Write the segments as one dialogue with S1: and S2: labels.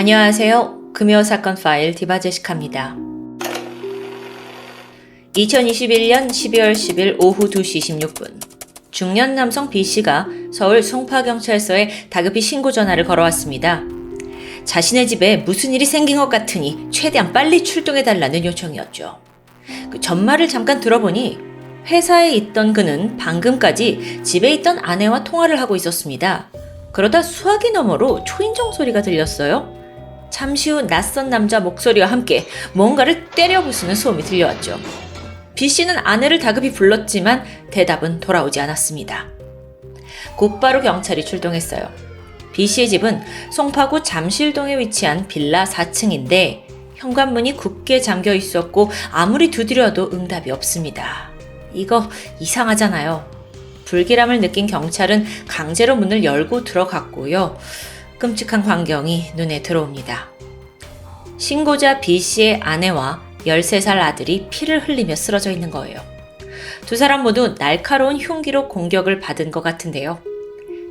S1: 안녕하세요. 금요 사건 파일 디바제시카입니다. 2021년 12월 10일 오후 2시 16분 중년 남성 B씨가 서울 송파경찰서에 다급히 신고 전화를 걸어왔습니다. 자신의 집에 무슨 일이 생긴 것 같으니 최대한 빨리 출동해달라는 요청이었죠. 그 전말을 잠깐 들어보니 회사에 있던 그는 방금까지 집에 있던 아내와 통화를 하고 있었습니다. 그러다 수화기 너머로 초인종 소리가 들렸어요. 잠시 후 낯선 남자 목소리와 함께 뭔가를 때려 부수는 소음이 들려왔죠. B씨는 아내를 다급히 불렀지만 대답은 돌아오지 않았습니다. 곧바로 경찰이 출동했어요. B씨의 집은 송파구 잠실동에 위치한 빌라 4층인데 현관문이 굳게 잠겨 있었고 아무리 두드려도 응답이 없습니다. 이거 이상하잖아요. 불길함을 느낀 경찰은 강제로 문을 열고 들어갔고요. 끔찍한 광경이 눈에 들어옵니다. 신고자 B씨의 아내와 13살 아들이 피를 흘리며 쓰러져 있는 거예요. 두 사람 모두 날카로운 흉기로 공격을 받은 것 같은데요.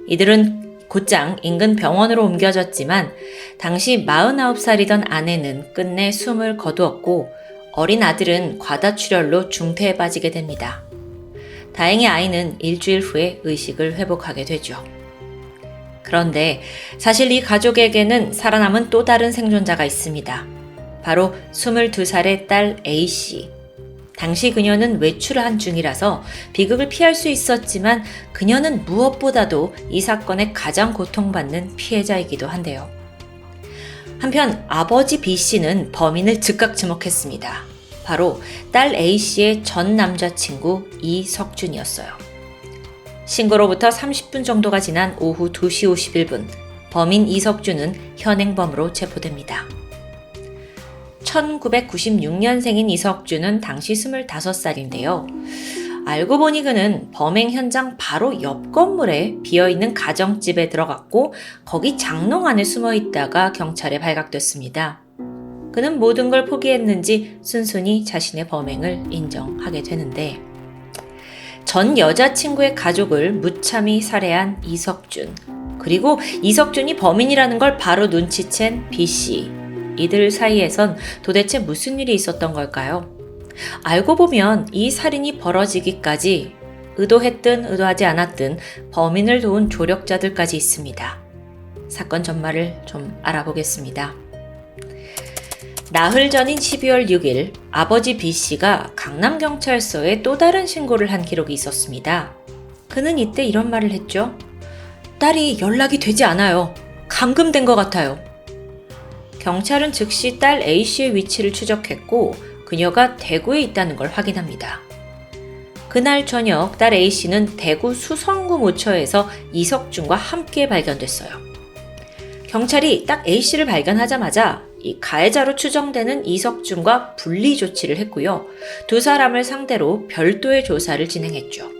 S1: 이들은 곧장 인근 병원으로 옮겨졌지만 당시 49살이던 아내는 끝내 숨을 거두었고 어린 아들은 과다출혈로 중태에 빠지게 됩니다. 다행히 아이는 일주일 후에 의식을 회복하게 되죠. 그런데 사실 이 가족에게는 살아남은 또 다른 생존자가 있습니다. 바로 22살의 딸 A씨. 당시 그녀는 외출을 한 중이라서 비극을 피할 수 있었지만 그녀는 무엇보다도 이 사건에 가장 고통받는 피해자이기도 한데요. 한편 아버지 B씨는 범인을 즉각 지목했습니다. 바로 딸 A씨의 전 남자친구 이석준이었어요. 신고로부터 30분 정도가 지난 오후 2시 51분, 범인 이석준은 현행범으로 체포됩니다. 1996년생인 이석준은 당시 25살인데요. 알고 보니 그는 범행 현장 바로 옆 건물에 비어있는 가정집에 들어갔고 거기 장롱 안에 숨어 있다가 경찰에 발각됐습니다. 그는 모든 걸 포기했는지 순순히 자신의 범행을 인정하게 되는데 전 여자친구의 가족을 무참히 살해한 이석준, 그리고 이석준이 범인이라는 걸 바로 눈치챈 B씨, 이들 사이에선 도대체 무슨 일이 있었던 걸까요? 알고 보면 이 살인이 벌어지기까지 의도했든 의도하지 않았든 범인을 도운 조력자들까지 있습니다. 사건 전말을 좀 알아보겠습니다. 나흘 전인 12월 6일 아버지 B씨가 강남경찰서에 또 다른 신고를 한 기록이 있었습니다. 그는 이때 이런 말을 했죠. 딸이 연락이 되지 않아요. 감금된 것 같아요. 경찰은 즉시 딸 A씨의 위치를 추적했고 그녀가 대구에 있다는 걸 확인합니다. 그날 저녁 딸 A씨는 대구 수성구 모처에서 이석준과 함께 발견됐어요. 경찰이 딱 A씨를 발견하자마자 이 가해자로 추정되는 이석준과 분리 조치를 했고요. 두 사람을 상대로 별도의 조사를 진행했죠.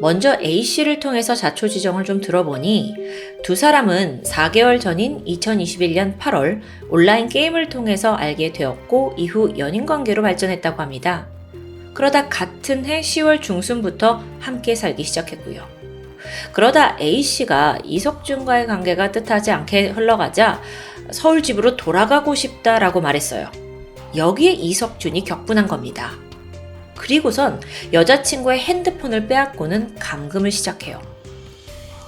S1: 먼저 A씨를 통해서 자초지종을 좀 들어보니 두 사람은 4개월 전인 2021년 8월 온라인 게임을 통해서 알게 되었고 이후 연인관계로 발전했다고 합니다. 그러다 같은 해 10월 중순부터 함께 살기 시작했고요. 그러다 A씨가 이석준과의 관계가 뜻하지 않게 흘러가자 서울 집으로 돌아가고 싶다라고 말했어요. 여기에 이석준이 격분한 겁니다. 그리고선 여자친구의 핸드폰을 빼앗고는 감금을 시작해요.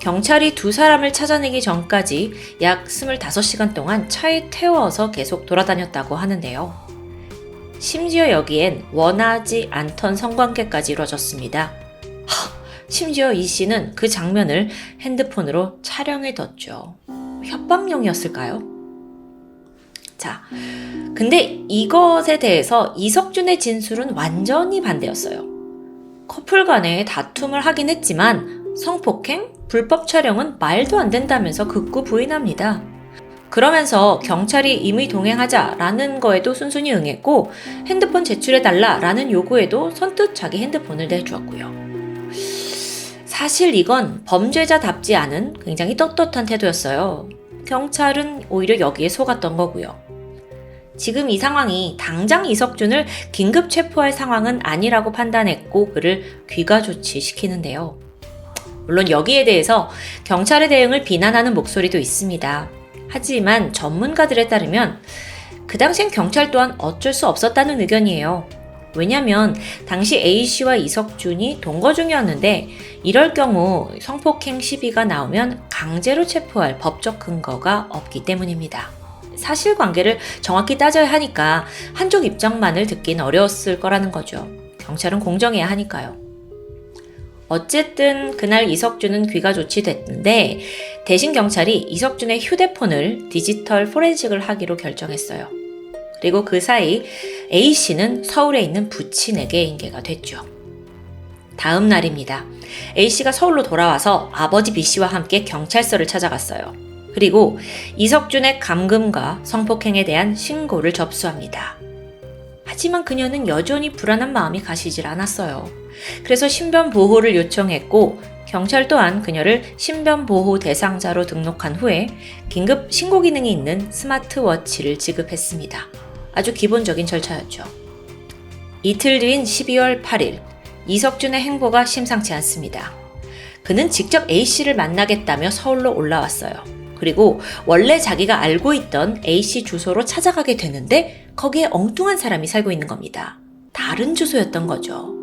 S1: 경찰이 두 사람을 찾아내기 전까지 약 25시간 동안 차에 태워서 계속 돌아다녔다고 하는데요. 심지어 여기엔 원하지 않던 성관계까지 이루어졌습니다. 심지어 이 씨는 그 장면을 핸드폰으로 촬영해뒀죠. 협박용이었을까요? 자, 근데 이것에 대해서 이석준의 진술은 완전히 반대였어요. 커플 간에 다툼을 하긴 했지만 성폭행, 불법 촬영은 말도 안 된다면서 극구 부인합니다. 그러면서 경찰이 임의 동행하자라는 거에도 순순히 응했고 핸드폰 제출해달라라는 요구에도 선뜻 자기 핸드폰을 내주었고요. 사실 이건 범죄자답지 않은 굉장히 떳떳한 태도였어요. 경찰은 오히려 여기에 속았던 거고요. 지금 이 상황이 당장 이석준을 긴급 체포할 상황은 아니라고 판단했고 그를 귀가 조치시키는데요. 물론 여기에 대해서 경찰의 대응을 비난하는 목소리도 있습니다. 하지만 전문가들에 따르면 그 당시엔 경찰 또한 어쩔 수 없었다는 의견이에요. 왜냐면 당시 A씨와 이석준이 동거 중이었는데 이럴 경우 성폭행 시비가 나오면 강제로 체포할 법적 근거가 없기 때문입니다. 사실관계를 정확히 따져야 하니까 한쪽 입장만을 듣긴 어려웠을 거라는 거죠. 경찰은 공정해야 하니까요. 어쨌든 그날 이석준은 귀가 조치됐는데 대신 경찰이 이석준의 휴대폰을 디지털 포렌식을 하기로 결정했어요. 그리고 그 사이 A씨는 서울에 있는 부친에게 인계가 됐죠. 다음 날입니다. A씨가 서울로 돌아와서 아버지 B씨와 함께 경찰서를 찾아갔어요. 그리고 이석준의 감금과 성폭행에 대한 신고를 접수합니다. 하지만 그녀는 여전히 불안한 마음이 가시질 않았어요. 그래서 신변 보호를 요청했고 경찰 또한 그녀를 신변 보호 대상자로 등록한 후에 긴급 신고 기능이 있는 스마트워치를 지급했습니다. 아주 기본적인 절차였죠. 이틀 뒤인 12월 8일, 이석준의 행보가 심상치 않습니다. 그는 직접 A씨를 만나겠다며 서울로 올라왔어요. 그리고 원래 자기가 알고 있던 A씨 주소로 찾아가게 되는데 거기에 엉뚱한 사람이 살고 있는 겁니다. 다른 주소였던 거죠.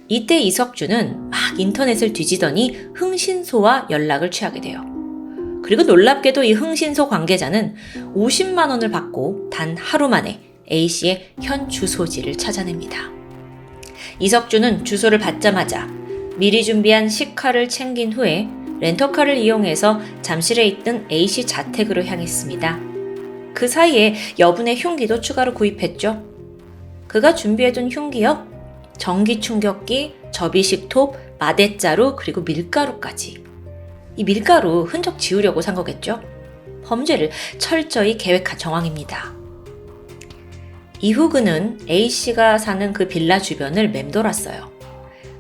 S1: 이때 이석준은 막 인터넷을 뒤지더니 흥신소와 연락을 취하게 돼요. 그리고 놀랍게도 이 흥신소 관계자는 50만 원을 받고 단 하루 만에 A씨의 현 주소지를 찾아냅니다. 이석준은 주소를 받자마자 미리 준비한 식칼을 챙긴 후에 렌터카를 이용해서 잠실에 있던 A씨 자택으로 향했습니다. 그 사이에 여분의 흉기도 추가로 구입했죠. 그가 준비해둔 흉기요? 전기 충격기, 접이식 톱, 마대자루, 그리고 밀가루까지. 이 밀가루 흔적 지우려고 산 거겠죠? 범죄를 철저히 계획한 정황입니다. 이후 그는 A씨가 사는 그 빌라 주변을 맴돌았어요.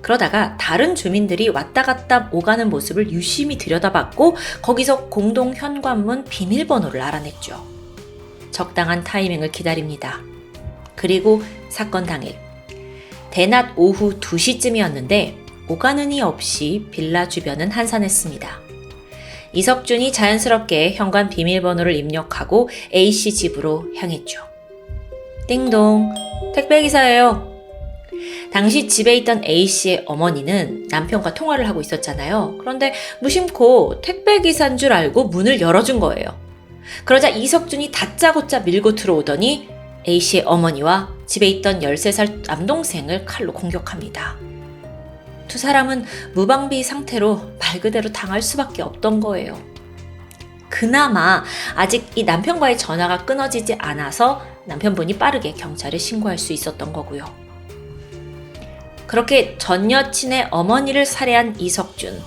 S1: 그러다가 다른 주민들이 왔다 갔다 오가는 모습을 유심히 들여다봤고 거기서 공동 현관문 비밀번호를 알아냈죠. 적당한 타이밍을 기다립니다. 그리고 사건 당일 대낮 오후 2시쯤이었는데 오가는 이 없이 빌라 주변은 한산했습니다. 이석준이 자연스럽게 현관 비밀번호를 입력하고 A씨 집으로 향했죠. 띵동, 택배기사예요. 당시 집에 있던 A씨의 어머니는 남편과 통화를 하고 있었잖아요. 그런데 무심코 택배기사인 줄 알고 문을 열어준 거예요. 그러자 이석준이 다짜고짜 밀고 들어오더니 A씨의 어머니와 집에 있던 13살 남동생을 칼로 공격합니다. 두 사람은 무방비 상태로 말 그대로 당할 수밖에 없던 거예요. 그나마 아직 이 남편과의 전화가 끊어지지 않아서 남편분이 빠르게 경찰에 신고할 수 있었던 거고요. 그렇게 전 여친의 어머니를 살해한 이석준.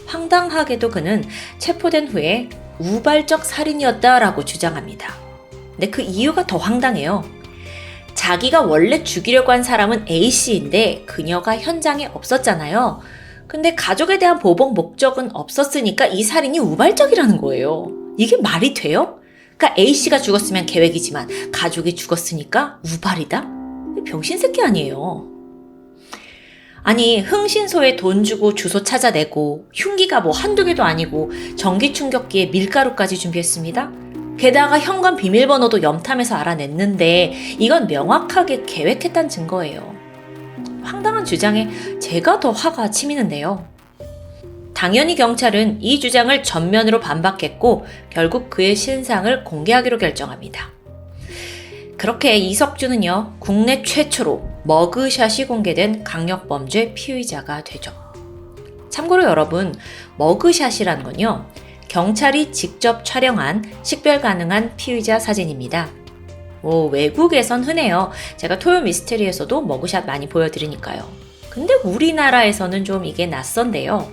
S1: 황당하게도 그는 체포된 후에 우발적 살인이었다라고 주장합니다. 근데 그 이유가 더 황당해요. 자기가 원래 죽이려고 한 사람은 A씨인데 그녀가 현장에 없었잖아요. 근데 가족에 대한 보복 목적은 없었으니까 이 살인이 우발적이라는 거예요. 이게 말이 돼요? 그러니까 A씨가 죽었으면 계획이지만 가족이 죽었으니까 우발이다? 병신새끼 아니에요. 아니 흥신소에 돈 주고 주소 찾아내고 흉기가 뭐 한두 개도 아니고 전기충격기에 밀가루까지 준비했습니다. 게다가 현관 비밀번호도 염탐해서 알아냈는데 이건 명확하게 계획했다는 증거예요. 황당한 주장에 제가 더 화가 치미는데요. 당연히 경찰은 이 주장을 전면으로 반박했고 결국 그의 신상을 공개하기로 결정합니다. 그렇게 이석준은요, 국내 최초로 머그샷이 공개된 강력범죄 피의자가 되죠. 참고로 여러분, 머그샷이라는 건요, 경찰이 직접 촬영한 식별 가능한 피의자 사진입니다. 외국에선 흔해요. 제가 토요 미스테리에서도 머그샷 많이 보여드리니까요. 근데 우리나라에서는 좀 이게 낯선데요.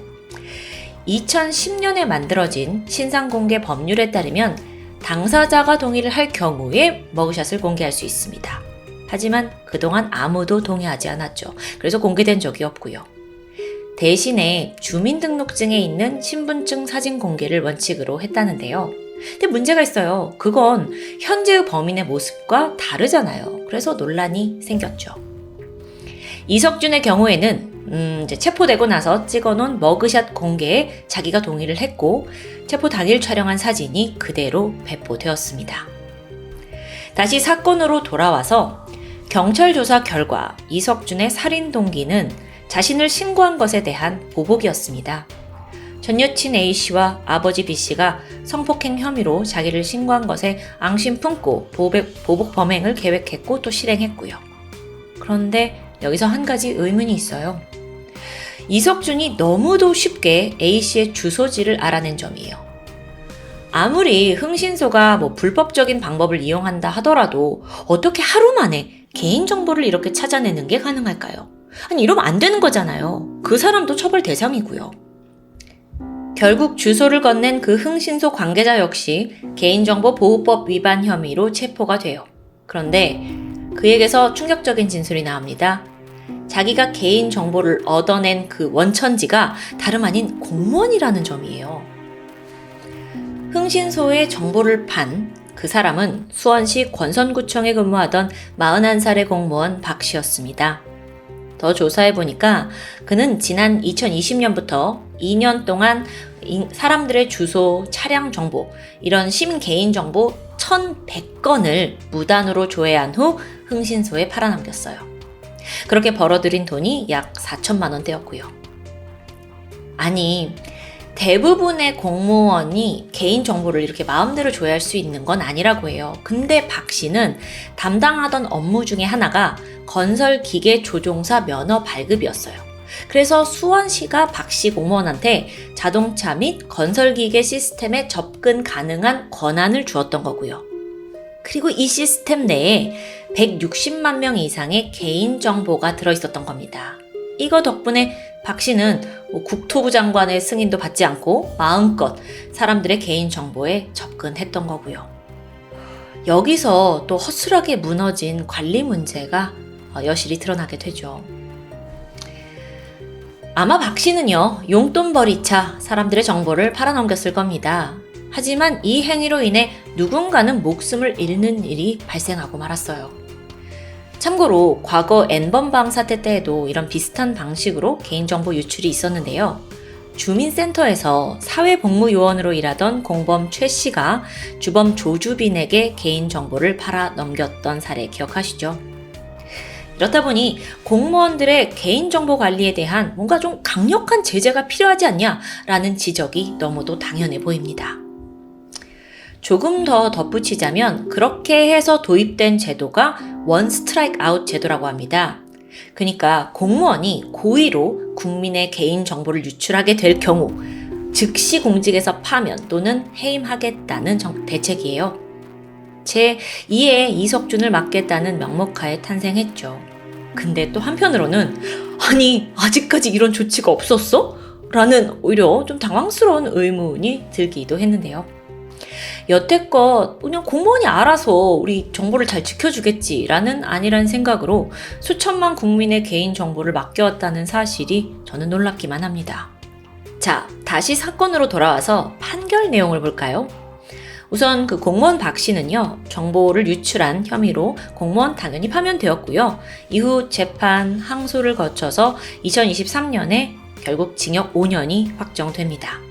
S1: 2010년에 만들어진 신상공개 법률에 따르면 당사자가 동의를 할 경우에 머그샷을 공개할 수 있습니다. 하지만 그동안 아무도 동의하지 않았죠. 그래서 공개된 적이 없고요. 대신에 주민등록증에 있는 신분증 사진 공개를 원칙으로 했다는데요. 근데 문제가 있어요. 그건 현재의 범인의 모습과 다르잖아요. 그래서 논란이 생겼죠. 이석준의 경우에는 이제 체포되고 나서 찍어놓은 머그샷 공개에 자기가 동의를 했고 체포 당일 촬영한 사진이 그대로 배포되었습니다. 다시 사건으로 돌아와서 경찰 조사 결과 이석준의 살인 동기는 자신을 신고한 것에 대한 보복이었습니다. 전 여친 A씨와 아버지 B씨가 성폭행 혐의로 자기를 신고한 것에 앙심 품고 보복 범행을 계획했고 또 실행했고요. 그런데 여기서 한 가지 의문이 있어요. 이석준이 너무도 쉽게 A씨의 주소지를 알아낸 점이에요. 아무리 흥신소가 불법적인 방법을 이용한다 하더라도 어떻게 하루 만에 개인정보를 이렇게 찾아내는 게 가능할까요? 아니, 이러면 안 되는 거잖아요. 그 사람도 처벌 대상이고요. 결국 주소를 건넨 그 흥신소 관계자 역시 개인정보보호법 위반 혐의로 체포가 돼요. 그런데 그에게서 충격적인 진술이 나옵니다. 자기가 개인정보를 얻어낸 그 원천지가 다름 아닌 공무원이라는 점이에요. 흥신소에 정보를 판 그 사람은 수원시 권선구청에 근무하던 41살의 공무원 박 씨였습니다. 더 조사해보니까 그는 지난 2020년부터 2년 동안 사람들의 주소, 차량 정보, 이런 시민 개인정보 1,100건을 무단으로 조회한 후 흥신소에 팔아넘겼어요. 그렇게 벌어들인 돈이 약 4천만 원대였고요. 아니, 대부분의 공무원이 개인정보를 이렇게 마음대로 조회할 수 있는 건 아니라고 해요. 근데 박 씨는 담당하던 업무 중에 하나가 건설기계 조종사 면허 발급이었어요. 그래서 수원시가 박 씨 공무원한테 자동차 및 건설기계 시스템에 접근 가능한 권한을 주었던 거고요. 그리고 이 시스템 내에 160만 명 이상의 개인정보가 들어있었던 겁니다. 이거 덕분에 박 씨는 국토부 장관의 승인도 받지 않고 마음껏 사람들의 개인정보에 접근했던 거고요. 여기서 또 허술하게 무너진 관리 문제가 여실히 드러나게 되죠. 아마 박 씨는요, 용돈벌이차 사람들의 정보를 팔아넘겼을 겁니다. 하지만 이 행위로 인해 누군가는 목숨을 잃는 일이 발생하고 말았어요. 참고로 과거 N번방 사태 때에도 이런 비슷한 방식으로 개인정보 유출이 있었는데요. 주민센터에서 사회복무요원으로 일하던 공범 최 씨가 주범 조주빈에게 개인정보를 팔아넘겼던 사례 기억하시죠? 이렇다 보니 공무원들의 개인정보 관리에 대한 뭔가 좀 강력한 제재가 필요하지 않냐라는 지적이 너무도 당연해 보입니다. 조금 더 덧붙이자면 그렇게 해서 도입된 제도가 원 스트라이크 아웃 제도라고 합니다. 그러니까 공무원이 고의로 국민의 개인정보를 유출하게 될 경우 즉시 공직에서 파면 또는 해임하겠다는 대책이에요. 제2의 이석준을 맡겠다는 명목하에 탄생했죠. 근데 또 한편으로는 아니 아직까지 이런 조치가 없었어? 라는 오히려 좀 당황스러운 의문이 들기도 했는데요. 여태껏 그냥 공무원이 알아서 우리 정보를 잘 지켜주겠지라는 안일한 생각으로 수천만 국민의 개인정보를 맡겨왔다는 사실이 저는 놀랍기만 합니다. 자, 다시 사건으로 돌아와서 판결 내용을 볼까요? 우선 그 공무원 박 씨는요, 정보를 유출한 혐의로 공무원 당연히 파면되었고요. 이후 재판, 항소를 거쳐서 2023년에 결국 징역 5년이 확정됩니다.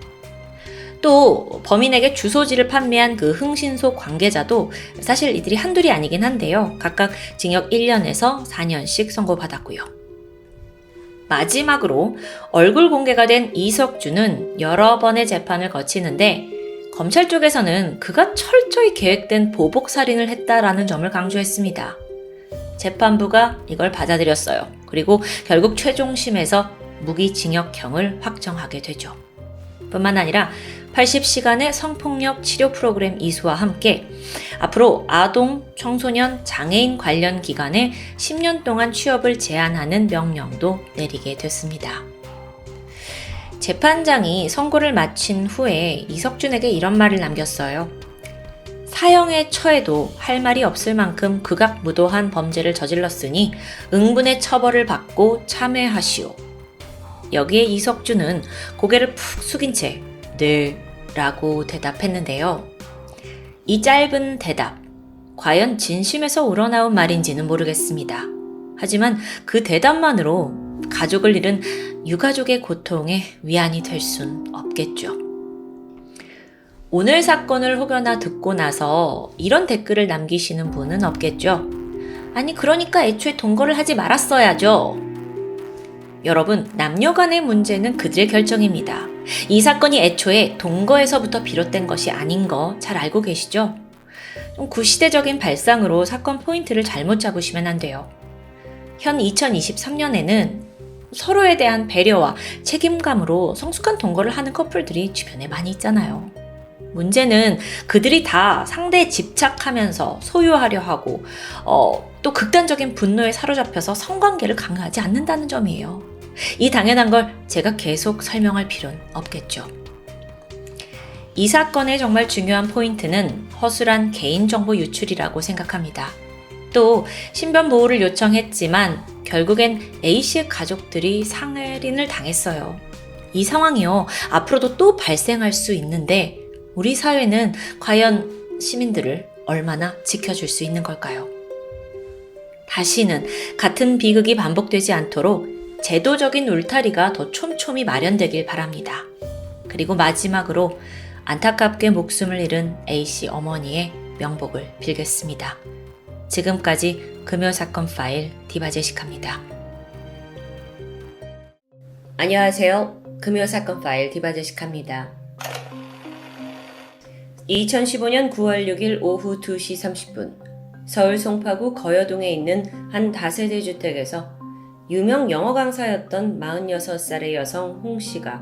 S1: 또 범인에게 주소지를 판매한 그 흥신소 관계자도 사실 이들이 한둘이 아니긴 한데요. 각각 징역 1년에서 4년씩 선고받았고요. 마지막으로 얼굴 공개가 된 이석준은 여러 번의 재판을 거치는데 검찰 쪽에서는 그가 철저히 계획된 보복살인을 했다라는 점을 강조했습니다. 재판부가 이걸 받아들였어요. 그리고 결국 최종심에서 무기징역형을 확정하게 되죠. 뿐만 아니라 80시간의 성폭력 치료 프로그램 이수와 함께 앞으로 아동, 청소년, 장애인 관련 기관에 10년 동안 취업을 제한하는 명령도 내리게 됐습니다. 재판장이 선고를 마친 후에 이석준에게 이런 말을 남겼어요. 사형에 처해도 할 말이 없을 만큼 극악무도한 범죄를 저질렀으니 응분의 처벌을 받고 참회하시오. 여기에 이석준은 고개를 푹 숙인 채 네 라고 대답했는데요. 이 짧은 대답, 과연 진심에서 우러나온 말인지는 모르겠습니다. 하지만 그 대답만으로 가족을 잃은 유가족의 고통에 위안이 될 순 없겠죠. 오늘 사건을 혹여나 듣고 나서 이런 댓글을 남기시는 분은 없겠죠. 아니, 그러니까 애초에 동거를 하지 말았어야죠. 여러분, 남녀 간의 문제는 그들의 결정입니다. 이 사건이 애초에 동거에서부터 비롯된 것이 아닌 거 잘 알고 계시죠? 좀 구시대적인 발상으로 사건 포인트를 잘못 잡으시면 안 돼요. 현 2023년에는 서로에 대한 배려와 책임감으로 성숙한 동거를 하는 커플들이 주변에 많이 있잖아요. 문제는 그들이 다 상대에 집착하면서 소유하려 하고 또 극단적인 분노에 사로잡혀서 성관계를 강요하지 않는다는 점이에요. 이 당연한 걸 제가 계속 설명할 필요는 없겠죠. 이 사건의 정말 중요한 포인트는 허술한 개인정보 유출이라고 생각합니다. 또 신변 보호를 요청했지만 결국엔 A씨의 가족들이 상해린을 당했어요. 이 상황이요, 앞으로도 또 발생할 수 있는데 우리 사회는 과연 시민들을 얼마나 지켜줄 수 있는 걸까요? 다시는 같은 비극이 반복되지 않도록 제도적인 울타리가 더 촘촘히 마련되길 바랍니다. 그리고 마지막으로 안타깝게 목숨을 잃은 A씨 어머니의 명복을 빌겠습니다. 지금까지 금요사건 파일 디바제시카입니다. 안녕하세요. 금요사건 파일 디바제시카입니다. 2015년 9월 6일 오후 2시 30분 서울 송파구 거여동에 있는 한 다세대 주택에서 유명 영어 강사였던 46살의 여성 홍 씨가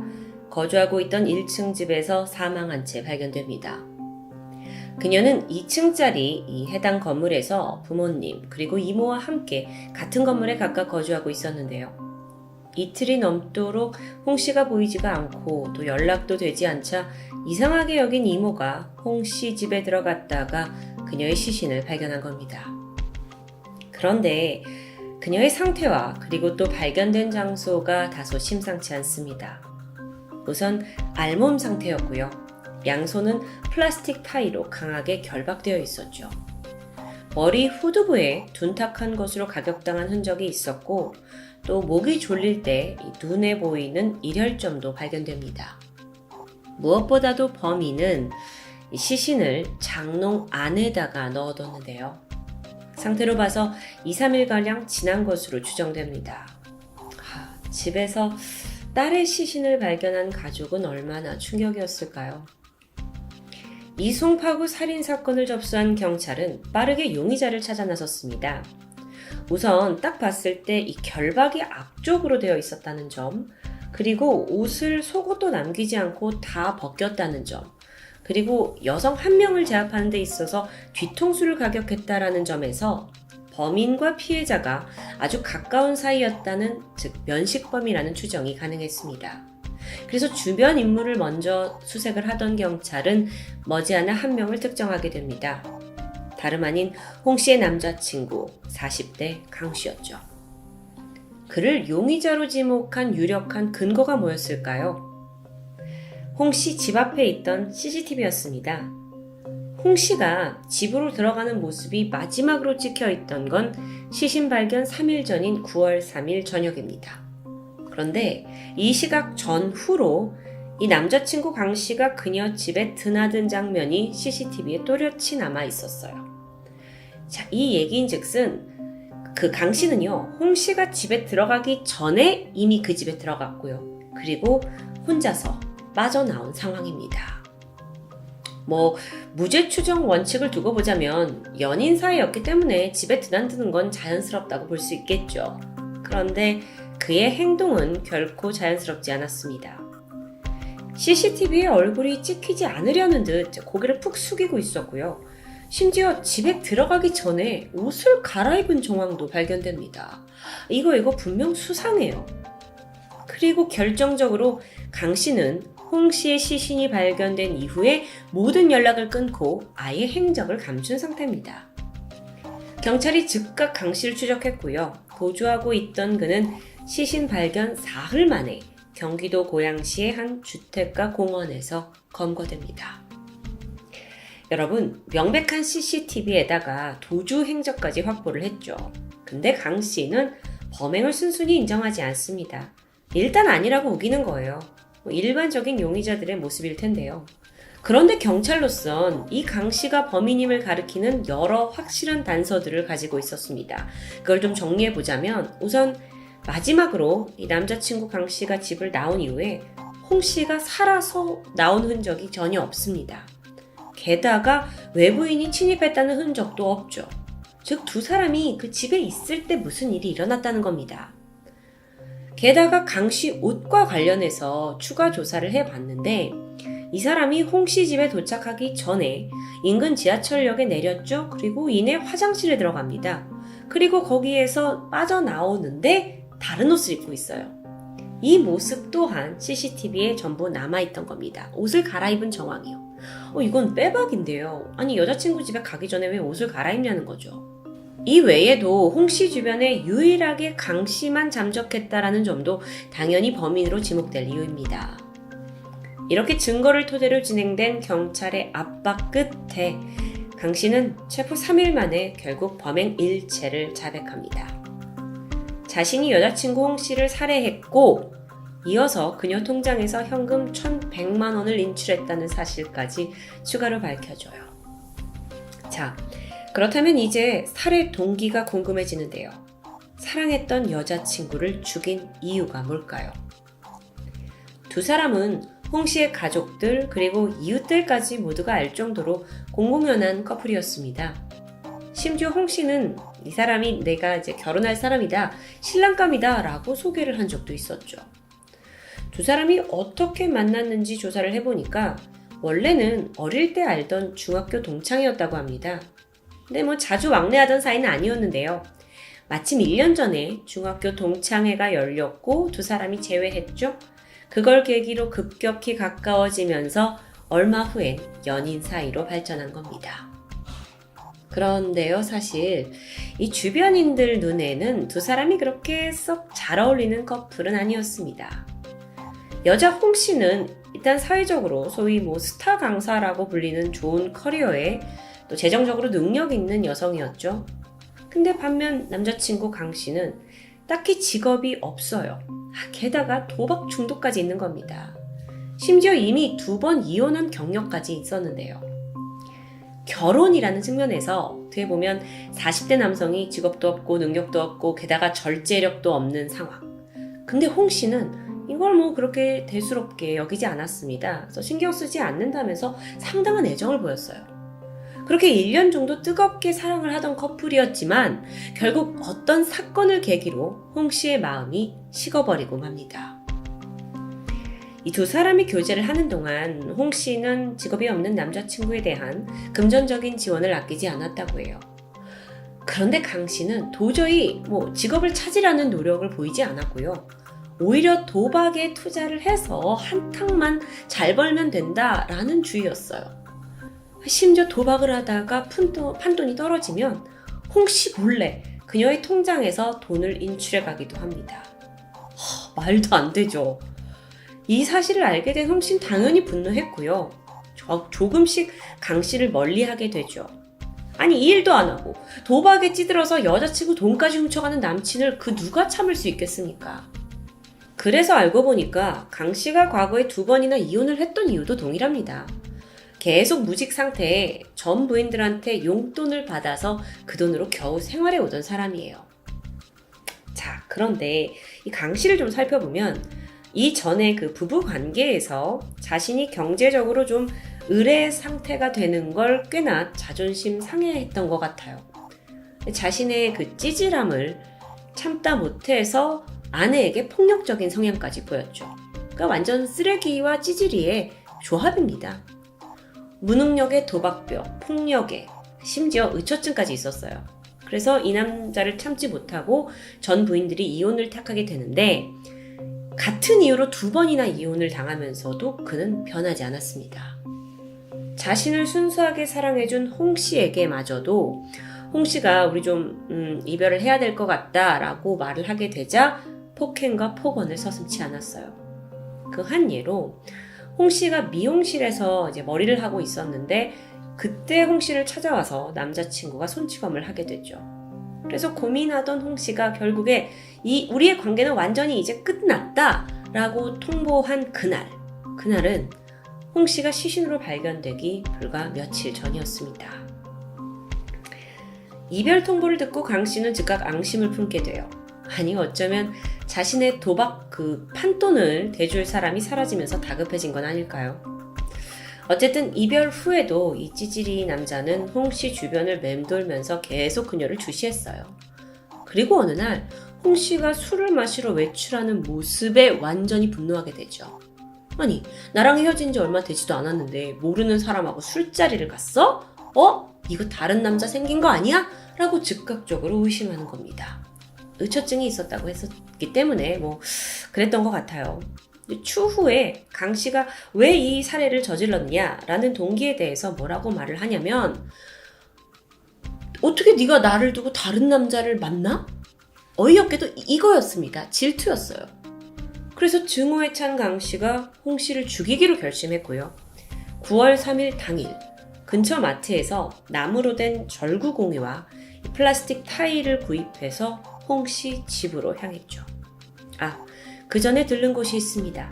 S1: 거주하고 있던 1층 집에서 사망한 채 발견됩니다. 그녀는 2층짜리 이 해당 건물에서 부모님 그리고 이모와 함께 같은 건물에 각각 거주하고 있었는데요. 이틀이 넘도록 홍 씨가 보이지가 않고 또 연락도 되지 않자 이상하게 여긴 이모가 홍 씨 집에 들어갔다가 그녀의 시신을 발견한 겁니다. 그런데 그녀의 상태와 그리고 또 발견된 장소가 다소 심상치 않습니다. 우선 알몸 상태였고요. 양손은 플라스틱 타이로 강하게 결박되어 있었죠. 머리 후두부에 둔탁한 것으로 가격당한 흔적이 있었고 또 목이 졸릴 때 눈에 보이는 일혈점도 발견됩니다. 무엇보다도 범인은 시신을 장롱 안에다가 넣어뒀는데요. 상태로 봐서 2, 3일가량 지난 것으로 추정됩니다. 집에서 딸의 시신을 발견한 가족은 얼마나 충격이었을까요? 이 송파구 살인사건을 접수한 경찰은 빠르게 용의자를 찾아 나섰습니다. 우선 딱 봤을 때 이 결박이 앞쪽으로 되어 있었다는 점, 그리고 옷을 속옷도 남기지 않고 다 벗겼다는 점, 그리고 여성 한 명을 제압하는 데 있어서 뒤통수를 가격했다라는 점에서 범인과 피해자가 아주 가까운 사이였다는, 즉 면식범이라는 추정이 가능했습니다. 그래서 주변 인물을 먼저 수색을 하던 경찰은 머지않아 한 명을 특정하게 됩니다. 다름 아닌 홍 씨의 남자친구 40대 강 씨였죠. 그를 용의자로 지목한 유력한 근거가 뭐였을까요? 홍 씨 집 앞에 있던 CCTV였습니다. 홍 씨가 집으로 들어가는 모습이 마지막으로 찍혀 있던 건 시신 발견 3일 전인 9월 3일 저녁입니다. 그런데 이 시각 전후로 이 남자친구 강 씨가 그녀 집에 드나든 장면이 CCTV에 또렷이 남아 있었어요. 자, 이 얘기인즉슨 그 강 씨는요, 홍 씨가 집에 들어가기 전에 이미 그 집에 들어갔고요. 그리고 혼자서 빠져나온 상황입니다. 무죄 추정 원칙을 두고 보자면 연인 사이였기 때문에 집에 드나드는 건 자연스럽다고 볼 수 있겠죠. 그런데 그의 행동은 결코 자연스럽지 않았습니다. CCTV에 얼굴이 찍히지 않으려는 듯 고개를 푹 숙이고 있었고요. 심지어 집에 들어가기 전에 옷을 갈아입은 정황도 발견됩니다. 이거 분명 수상해요. 그리고 결정적으로 강 씨는 홍 씨의 시신이 발견된 이후에 모든 연락을 끊고 아예 행적을 감춘 상태입니다. 경찰이 즉각 강 씨를 추적했고요. 보조하고 있던 그는 시신 발견 사흘 만에 경기도 고양시의 한 주택가 공원에서 검거됩니다. 여러분, 명백한 CCTV에다가 도주 행적까지 확보를 했죠. 근데 강 씨는
S2: 범행을 순순히 인정하지 않습니다. 일단 아니라고 우기는 거예요. 일반적인 용의자들의 모습일 텐데요. 그런데 경찰로선 이 강 씨가 범인임을 가리키는 여러 확실한 단서들을 가지고 있었습니다. 그걸 좀 정리해 보자면 우선 마지막으로 이 남자친구 강 씨가 집을 나온 이후에 홍 씨가 살아서 나온 흔적이 전혀 없습니다. 게다가 외부인이 침입했다는 흔적도 없죠. 즉 두 사람이 그 집에 있을 때 무슨 일이 일어났다는 겁니다. 게다가 강 씨 옷과 관련해서 추가 조사를 해봤는데 이 사람이 홍 씨 집에 도착하기 전에 인근 지하철역에 내렸죠. 그리고 이내 화장실에 들어갑니다. 그리고 거기에서 빠져나오는데 다른 옷을 입고 있어요. 이 모습 또한 CCTV에 전부 남아있던 겁니다. 옷을 갈아입은 정황이요. 이건 빼박인데요. 아니 여자친구 집에 가기 전에 왜 옷을 갈아입냐는 거죠. 이 외에도 홍 씨 주변에 유일하게 강 씨만 잠적했다라는 점도 당연히 범인으로 지목될 이유입니다. 이렇게 증거를 토대로 진행된 경찰의 압박 끝에 강 씨는 체포 3일 만에 결국 범행 일체를 자백합니다. 자신이 여자친구 홍 씨를 살해했고 이어서 그녀 통장에서 현금 1,100만 원을 인출했다는 사실까지 추가로 밝혀줘요. 자, 그렇다면 이제 살해 동기가 궁금해지는데요. 사랑했던 여자친구를 죽인 이유가 뭘까요? 두 사람은 홍 씨의 가족들 그리고 이웃들까지 모두가 알 정도로 공공연한 커플이었습니다. 심지어 홍 씨는 이 사람이 내가 이제 결혼할 사람이다, 신랑감이다 라고 소개를 한 적도 있었죠. 두 사람이 어떻게 만났는지 조사를 해보니까 원래는 어릴 때 알던 중학교 동창이었다고 합니다. 근데 자주 왕래하던 사이는 아니었는데요. 마침 1년 전에 중학교 동창회가 열렸고 두 사람이 재회했죠. 그걸 계기로 급격히 가까워지면서 얼마 후엔 연인 사이로 발전한 겁니다. 그런데요, 사실 이 주변인들 눈에는 두 사람이 그렇게 썩 잘 어울리는 커플은 아니었습니다. 여자 홍 씨는 일단 사회적으로 소위 스타 강사라고 불리는 좋은 커리어에 또 재정적으로 능력 있는 여성이었죠. 근데 반면 남자친구 강 씨는 딱히 직업이 없어요. 게다가 도박 중독까지 있는 겁니다. 심지어 이미 2번 이혼한 경력까지 있었는데요. 결혼이라는 측면에서 어떻게 보면 40대 남성이 직업도 없고 능력도 없고 게다가 절제력도 없는 상황. 근데 홍 씨는 이걸 그렇게 대수롭게 여기지 않았습니다. 그래서 신경 쓰지 않는다면서 상당한 애정을 보였어요. 그렇게 1년 정도 뜨겁게 사랑을 하던 커플이었지만 결국 어떤 사건을 계기로 홍 씨의 마음이 식어버리고 맙니다. 이 두 사람이 교제를 하는 동안 홍 씨는 직업이 없는 남자친구에 대한 금전적인 지원을 아끼지 않았다고 해요. 그런데 강 씨는 도저히 직업을 찾으려는 노력을 보이지 않았고요. 오히려 도박에 투자를 해서 한탕만 잘 벌면 된다라는 주의였어요. 심지어 도박을 하다가 판돈이 떨어지면 홍 씨 몰래 그녀의 통장에서 돈을 인출해 가기도 합니다. 말도 안 되죠. 이 사실을 알게 된 홍 씨는 당연히 분노했고요. 조금씩 강 씨를 멀리하게 되죠. 아니, 이 일도 안 하고 도박에 찌들어서 여자친구 돈까지 훔쳐가는 남친을 누가 참을 수 있겠습니까? 그래서 알고 보니까 강 씨가 과거에 2번이나 이혼을 했던 이유도 동일합니다. 계속 무직 상태에 전 부인들한테 용돈을 받아서 그 돈으로 겨우 생활해 오던 사람이에요. 자, 그런데 이 강 씨를 좀 살펴보면 이전에 그 부부 관계에서 자신이 경제적으로 좀 의뢰 상태가 되는 걸 꽤나 자존심 상해했던 것 같아요. 자신의 그 찌질함을 참다 못해서 아내에게 폭력적인 성향까지 보였죠. 그러니까 완전 쓰레기와 찌질이의 조합입니다. 무능력에 도박병, 폭력에 심지어 의처증까지 있었어요. 그래서 이 남자를 참지 못하고 전 부인들이 이혼을 택하게 되는데 같은 이유로 2번이나 이혼을 당하면서도 그는 변하지 않았습니다. 자신을 순수하게 사랑해준 홍 씨에게마저도 홍 씨가 우리 좀 이별을 해야 될 것 같다라고 말을 하게 되자 폭행과 폭언을 서슴지 않았어요. 그 한 예로 홍 씨가 미용실에서 이제 머리를 하고 있었는데 그때 홍 씨를 찾아와서 남자친구가 손찌검을 하게 되죠. 그래서 고민하던 홍 씨가 결국에 우리의 관계는 완전히 이제 끝났다 라고 통보한 그날은 홍 씨가 시신으로 발견되기 불과 며칠 전이었습니다. 이별 통보를 듣고 강 씨는 즉각 앙심을 품게 돼요. 아니 어쩌면 자신의 도박 판돈을 대줄 사람이 사라지면서 다급해진 건 아닐까요? 어쨌든 이별 후에도 이 찌질이 남자는 홍 씨 주변을 맴돌면서 계속 그녀를 주시했어요. 그리고 어느 날 홍 씨가 술을 마시러 외출하는 모습에 완전히 분노하게 되죠. 아니 나랑 헤어진 지 얼마 되지도 않았는데 모르는 사람하고 술자리를 갔어? 이거 다른 남자 생긴 거 아니야? 라고 즉각적으로 의심하는 겁니다. 의처증이 있었다고 했었기 때문에 그랬던 것 같아요. 추후에 강 씨가 왜 이 살해를 저질렀냐라는 동기에 대해서 뭐라고 말을 하냐면 어떻게 네가 나를 두고 다른 남자를 만나? 어이없게도 이거였습니다. 질투였어요. 그래서 증오에 찬 강 씨가 홍 씨를 죽이기로 결심했고요. 9월 3일 당일 근처 마트에서 나무로 된 절구공이와 플라스틱 타일을 구입해서 홍 씨 집으로 향했죠. 그 전에 들른 곳이 있습니다.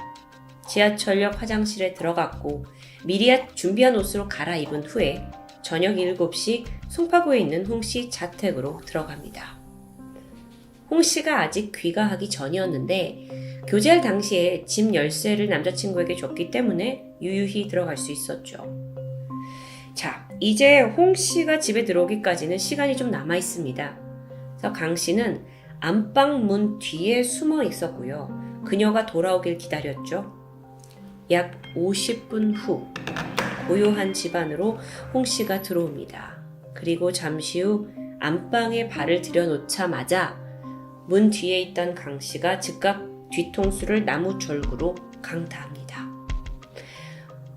S2: 지하철역 화장실에 들어갔고 미리 준비한 옷으로 갈아입은 후에 저녁 7시 송파구에 있는 홍 씨 자택으로 들어갑니다. 홍 씨가 아직 귀가하기 전이었는데 교제할 당시에 집 열쇠를 남자친구에게 줬기 때문에 유유히 들어갈 수 있었죠. 자, 이제 홍 씨가 집에 들어오기까지는 시간이 좀 남아 있습니다. 그래서 강 씨는 안방 문 뒤에 숨어 있었고요. 그녀가 돌아오길 기다렸죠. 약 50분 후 고요한 집안으로 홍 씨가 들어옵니다. 그리고 잠시 후 안방에 발을 들여놓자마자 문 뒤에 있던 강 씨가 즉각 뒤통수를 나무 절구로 강타합니다.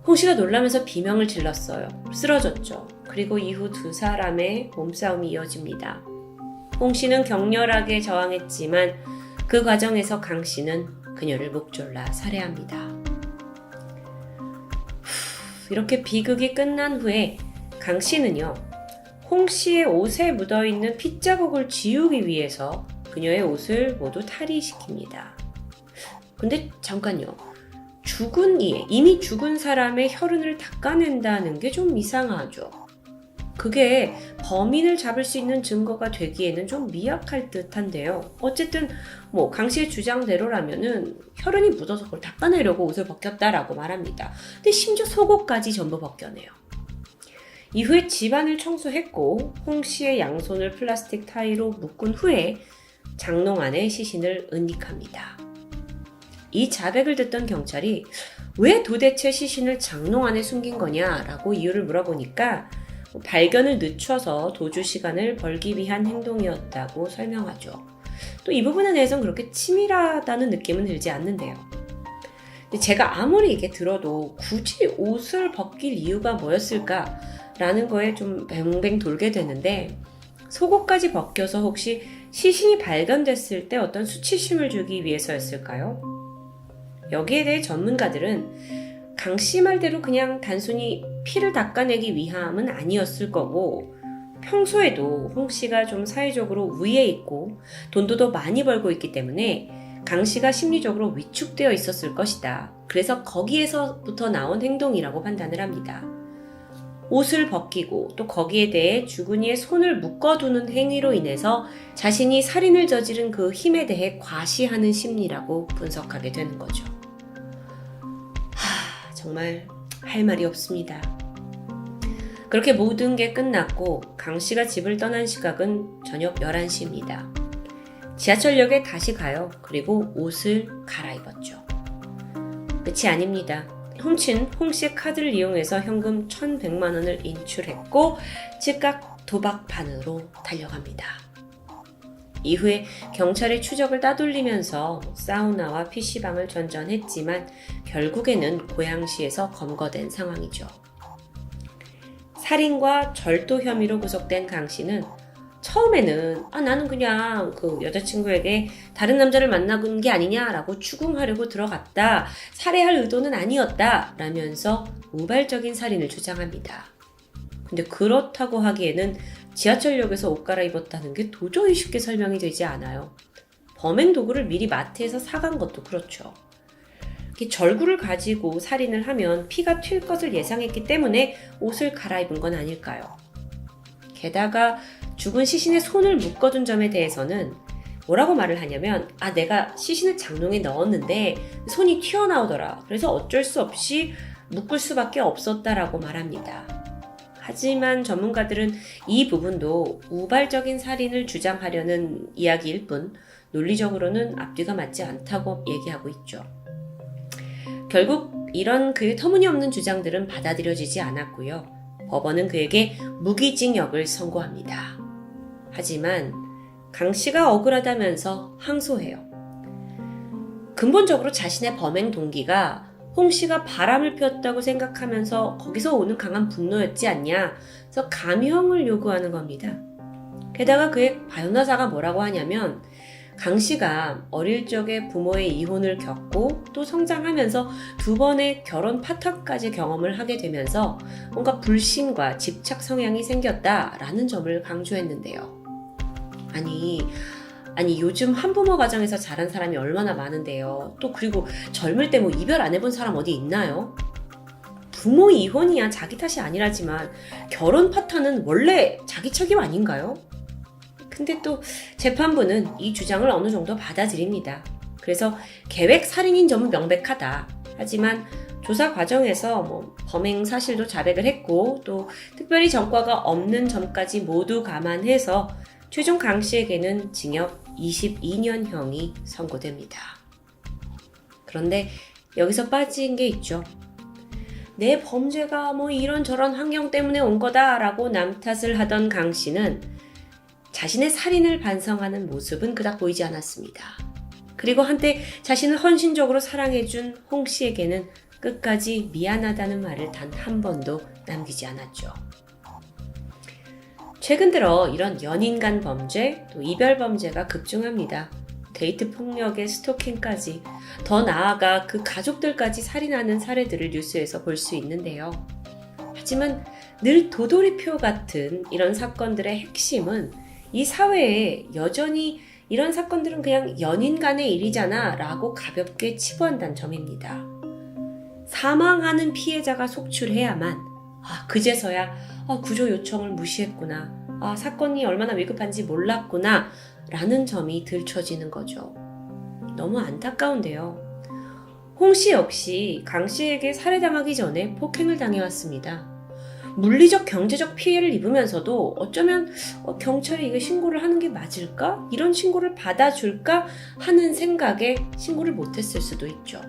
S2: 홍 씨가 놀라면서 비명을 질렀어요. 쓰러졌죠. 그리고 이후 두 사람의 몸싸움이 이어집니다. 홍 씨는 격렬하게 저항했지만 그 과정에서 강 씨는 그녀를 목졸라 살해합니다. 이렇게 비극이 끝난 후에 강 씨는요, 홍 씨의 옷에 묻어있는 핏자국을 지우기 위해서 그녀의 옷을 모두 탈의시킵니다. 근데 잠깐요. 이미 죽은 사람의 혈흔을 닦아낸다는 게 좀 이상하죠. 그게 범인을 잡을 수 있는 증거가 되기에는 좀 미약할 듯한데요. 어쨌든 강 씨의 주장대로라면은 혈흔이 묻어서 그걸 닦아내려고 옷을 벗겼다라고 말합니다. 근데 심지어 속옷까지 전부 벗겨내요. 이후에 집안을 청소했고 홍 씨의 양손을 플라스틱 타이로 묶은 후에 장롱 안에 시신을 은닉합니다. 이 자백을 듣던 경찰이 왜 도대체 시신을 장롱 안에 숨긴 거냐라고 이유를 물어보니까 발견을 늦춰서 도주 시간을 벌기 위한 행동이었다고 설명하죠. 또 이 부분에 대해서는 그렇게 치밀하다는 느낌은 들지 않는데요. 근데 제가 아무리 이게 들어도 굳이 옷을 벗길 이유가 뭐였을까라는 거에 좀 뱅뱅 돌게 되는데 속옷까지 벗겨서 혹시 시신이 발견됐을 때 어떤 수치심을 주기 위해서였을까요? 여기에 대해 전문가들은 강 씨 말대로 그냥 단순히 피를 닦아내기 위함은 아니었을 거고 평소에도 홍 씨가 좀 사회적으로 위에 있고 돈도 더 많이 벌고 있기 때문에 강 씨가 심리적으로 위축되어 있었을 것이다. 그래서 거기에서부터 나온 행동이라고 판단을 합니다. 옷을 벗기고 또 거기에 대해 주근이의 손을 묶어두는 행위로 인해서 자신이 살인을 저지른 그 힘에 대해 과시하는 심리라고 분석하게 되는 거죠. 정말 할 말이 없습니다. 그렇게 모든 게 끝났고 강 씨가 집을 떠난 시각은 저녁 11시입니다. 지하철역에 다시 가요. 그리고 옷을 갈아입었죠. 끝이 아닙니다. 훔친 홍 씨의 카드를 이용해서 현금 1,100만 원을 인출했고 즉각 도박판으로 달려갑니다. 이후에 경찰의 추적을 따돌리면서 사우나와 PC방을 전전했지만 결국에는 고양시에서 검거된 상황이죠. 살인과 절도 혐의로 구속된 강 씨는 처음에는 나는 그냥 그 여자친구에게 다른 남자를 만나는 게 아니냐라고 추궁하려고 들어갔다. 살해할 의도는 아니었다. 라면서 우발적인 살인을 주장합니다. 근데 그렇다고 하기에는 지하철역에서 옷 갈아입었다는 게 도저히 쉽게 설명이 되지 않아요. 범행 도구를 미리 마트에서 사간 것도 그렇죠. 이렇게 절구를 가지고 살인을 하면 피가 튈 것을 예상했기 때문에 옷을 갈아입은 건 아닐까요? 게다가 죽은 시신의 손을 묶어둔 점에 대해서는 뭐라고 말을 하냐면 내가 시신을 장롱에 넣었는데 손이 튀어나오더라. 그래서 어쩔 수 없이 묶을 수밖에 없었다라고 말합니다. 하지만 전문가들은 이 부분도 우발적인 살인을 주장하려는 이야기일 뿐 논리적으로는 앞뒤가 맞지 않다고 얘기하고 있죠. 결국 이런 그의 터무니없는 주장들은 받아들여지지 않았고요. 법원은 그에게 무기징역을 선고합니다. 하지만 강 씨가 억울하다면서 항소해요. 근본적으로 자신의 범행 동기가 홍 씨가 바람을 피웠다고 생각하면서 거기서 오는 강한 분노였지 않냐, 그래서 감형을 요구하는 겁니다. 게다가 그의 변호사가 뭐라고 하냐면 강 씨가 어릴 적에 부모의 이혼을 겪고 또 성장하면서 2번의 결혼 파탄까지 경험을 하게 되면서 뭔가 불신과 집착 성향이 생겼다라는 점을 강조했는데요. 아니 요즘 한부모 가정에서 자란 사람이 얼마나 많은데요. 또 그리고 젊을 때 뭐 이별 안 해본 사람 어디 있나요? 부모 이혼이야 자기 탓이 아니라지만 결혼 파탄은 원래 자기 책임 아닌가요? 근데 또 재판부는 이 주장을 어느 정도 받아들입니다. 그래서 계획 살인인 점은 명백하다. 하지만 조사 과정에서 범행 사실도 자백을 했고 또 특별히 전과가 없는 점까지 모두 감안해서 최종 강 씨에게는 징역 22년형이 선고됩니다. 그런데 여기서 빠진 게 있죠. 내 범죄가 이런저런 환경 때문에 온 거다라고 남 탓을 하던 강 씨는 자신의 살인을 반성하는 모습은 그닥 보이지 않았습니다. 그리고 한때 자신을 헌신적으로 사랑해준 홍 씨에게는 끝까지 미안하다는 말을 단 한 번도 남기지 않았죠. 최근 들어 이런 연인 간 범죄, 또 이별 범죄가 급증합니다. 데이트 폭력에 스토킹까지, 더 나아가 그 가족들까지 살인하는 사례들을 뉴스에서 볼 수 있는데요. 하지만 늘 도돌이표 같은 이런 사건들의 핵심은 이 사회에 여전히 이런 사건들은 그냥 연인 간의 일이잖아 라고 가볍게 치부한다는 점입니다. 사망하는 피해자가 속출해야만 그제서야 구조 요청을 무시했구나, 사건이 얼마나 위급한지 몰랐구나 라는 점이 들춰지는 거죠. 너무 안타까운데요. 홍 씨 역시 강 씨에게 살해당하기 전에 폭행을 당해왔습니다. 물리적 경제적 피해를 입으면서도 어쩌면 경찰에 이거 신고를 하는 게 맞을까? 이런 신고를 받아줄까? 하는 생각에 신고를 못했을 수도 있죠.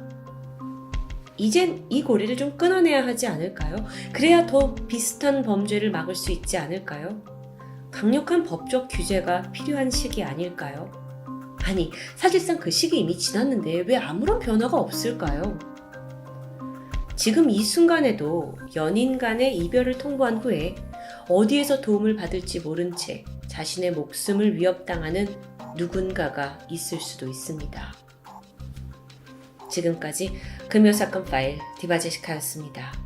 S2: 이젠 이 고리를 좀 끊어내야 하지 않을까요? 그래야 더 비슷한 범죄를 막을 수 있지 않을까요? 강력한 법적 규제가 필요한 시기 아닐까요? 사실상 그 시기 이미 지났는데 왜 아무런 변화가 없을까요? 지금 이 순간에도 연인 간의 이별을 통보한 후에 어디에서 도움을 받을지 모른 채 자신의 목숨을 위협당하는 누군가가 있을 수도 있습니다. 지금까지 금요사건 파일 디바제시카였습니다.